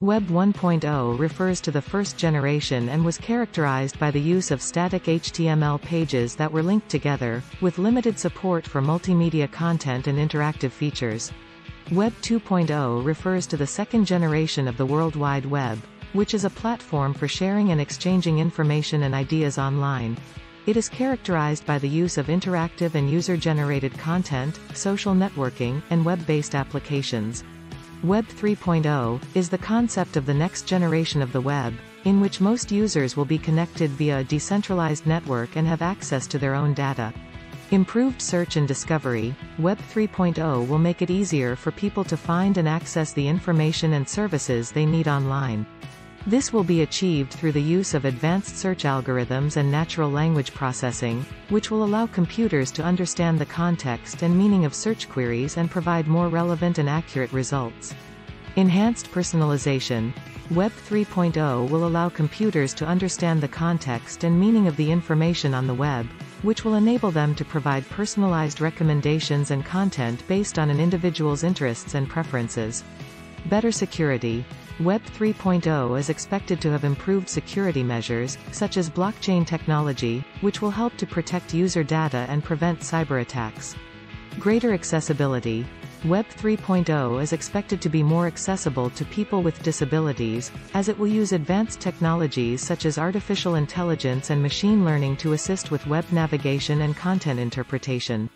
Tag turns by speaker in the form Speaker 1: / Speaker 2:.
Speaker 1: Web 1.0 refers to the first generation and was characterized by the use of static HTML pages that were linked together, with limited support for multimedia content and interactive features. Web 2.0 refers to the second generation of the World Wide Web, which is a platform for sharing and exchanging information and ideas online. It is characterized by the use of interactive and user-generated content, social networking, and web-based applications. Web 3.0 is the concept of the next generation of the web, in which most users will be connected via a decentralized network and have access to their own data. Improved search and discovery, Web 3.0 will make it easier for people to find and access the information and services they need online. This will be achieved through the use of advanced search algorithms and natural language processing, which will allow computers to understand the context and meaning of search queries and provide more relevant and accurate results. Enhanced personalization, Web 3.0 will allow computers to understand the context and meaning of the information on the web, which will enable them to provide personalized recommendations and content based on an individual's interests and preferences. Better security, Web 3.0 is expected to have improved security measures, such as blockchain technology, which will help to protect user data and prevent cyber attacks. Greater accessibility, Web 3.0 is expected to be more accessible to people with disabilities, as it will use advanced technologies such as artificial intelligence and machine learning to assist with web navigation and content interpretation.